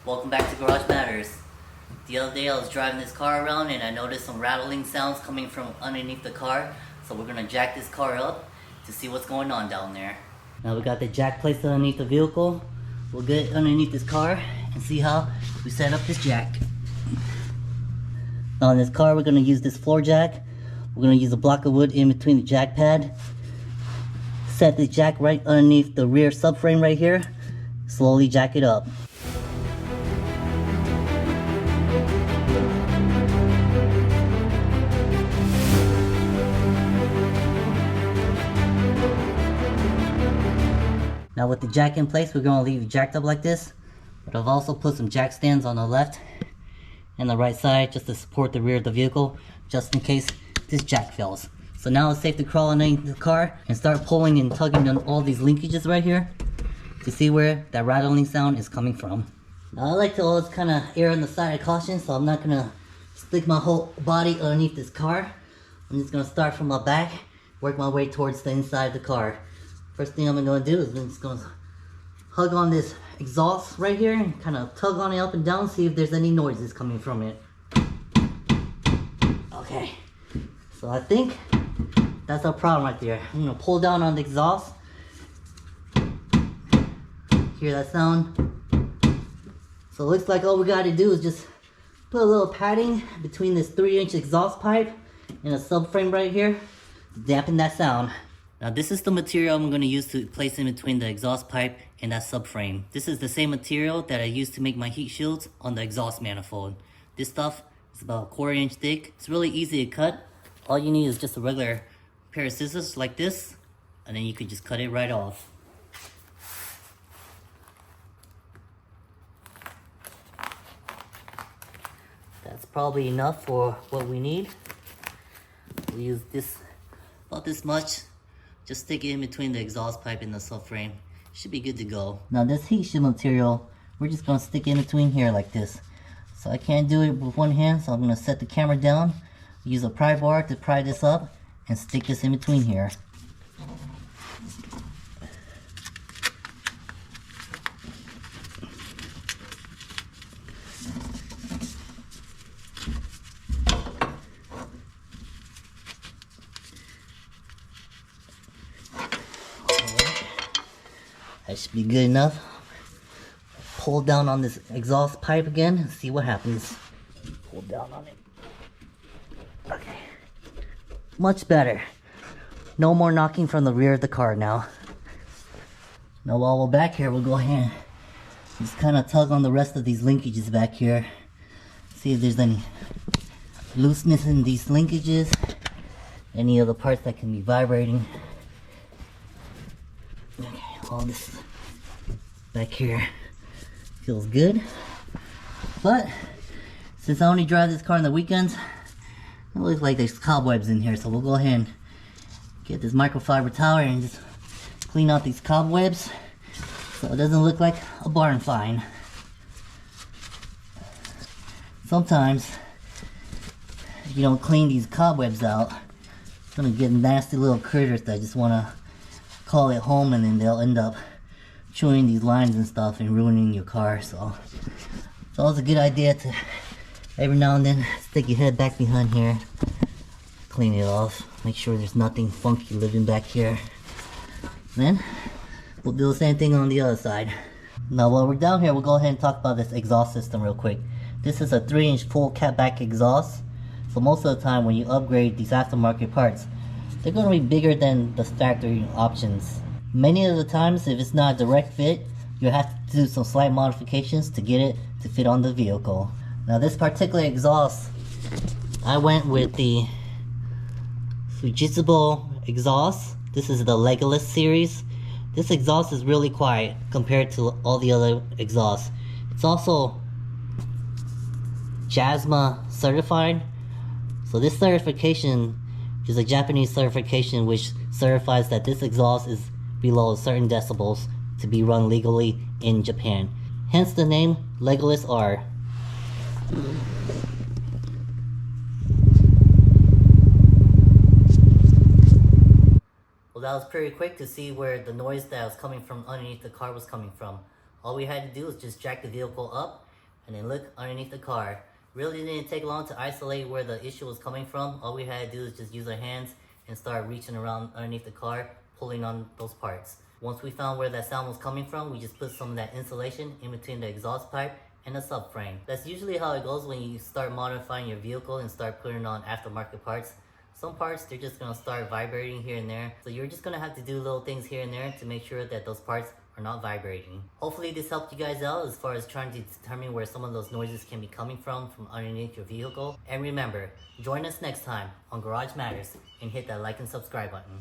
Welcome back to Garage Matters. The other day I was driving this car around and I noticed some rattling sounds coming from underneath the car. So we're gonna jack this car up to see what's going on down there. Now we got the jack placed underneath the vehicle. We'll get underneath this car and see how we set up this jack. Now in this car we're gonna use this floor jack. We're gonna use a block of wood in between the jack pad. Set the jack right underneath the rear subframe right here. Slowly jack it up. Now with the jack in place, we're going to leave it jacked up like this. But I've also put some jack stands on the left and the right side just to support the rear of the vehicle, just in case this jack fails. So now it's safe to crawl underneath the car and start pulling and tugging on all these linkages right here to see where that rattling sound is coming from. Now I like to always kind of err on the side of caution, so I'm not going to stick my whole body underneath this car. I'm just going to start from my back, work my way towards the inside of the car. First thing I'm going to do is I'm just going to hug on this exhaust right here and kind of tug on it up and down, see if there's any noises coming from it. Okay, so I think that's our problem right there. I'm going to pull down on the exhaust. Hear that sound? So it looks like all we got to do is just put a little padding between this 3-inch exhaust pipe and a subframe right here to dampen that sound. Now this is the material I'm going to use to place in between the exhaust pipe and that subframe. This is the same material that I used to make my heat shields on the exhaust manifold. This stuff is about 1/4 inch thick. It's really easy to cut. All you need is just a regular pair of scissors like this, and then you could just cut it right off. That's probably enough for what we need. We'll use this, about this much. Just stick it in between the exhaust pipe and the subframe. Should be good to go. Now this heat shield material, we're just gonna stick in between here like this. So I can't do it with one hand, so I'm gonna set the camera down, use a pry bar to pry this up, and stick this in between here. That should be good enough. Pull down on this exhaust pipe again and see what happens. Pull down on it. Okay. Much better. No more knocking from the rear of the car now. Now while we're back here, we'll go ahead and just kind of tug on the rest of these linkages back here. See if there's any looseness in these linkages. Any other parts that can be vibrating. Okay, all this back here feels good, but since I only drive this car on the weekends, it looks like there's cobwebs in here, so we'll go ahead and get this microfiber towel and just clean out these cobwebs so it doesn't look like a barn find. Sometimes if you don't clean these cobwebs out, it's gonna get nasty little critters that just want to call it home, and then they'll end up chewing these lines and stuff and ruining your car. So it's always a good idea to every now and then stick your head back behind here, clean it off, make sure there's nothing funky living back here. Then we'll do the same thing on the other side. Now while we're down here, we'll go ahead and talk about this exhaust system real quick. This is a 3-inch full catback exhaust, so most of the time when you upgrade these aftermarket parts, they're going to be bigger than the factory options. Many of the times, if it's not a direct fit, you'll have to do some slight modifications to get it to fit on the vehicle. Now this particular exhaust, I went with the Fujitsu exhaust. This is the Legolas series. This exhaust is really quiet compared to all the other exhausts. It's also JASMA certified. So this certification is a Japanese certification which certifies that this exhaust is below certain decibels to be run legally in Japan. Hence the name Legolas R. Well, that was pretty quick to see where the noise that was coming from underneath the car was coming from. All we had to do was just jack the vehicle up and then look underneath the car. Really didn't take long to isolate where the issue was coming from. All we had to do is just use our hands and start reaching around underneath the car, pulling on those parts. Once we found where that sound was coming from, we just put some of that insulation in between the exhaust pipe and the subframe. That's usually how it goes when you start modifying your vehicle and start putting on aftermarket parts. Some parts, they're just gonna start vibrating here and there. So you're just gonna have to do little things here and there to make sure that those parts are not vibrating. Hopefully this helped you guys out as far as trying to determine where some of those noises can be coming from underneath your vehicle. And remember, join us next time on Garage Matters and hit that like and subscribe button.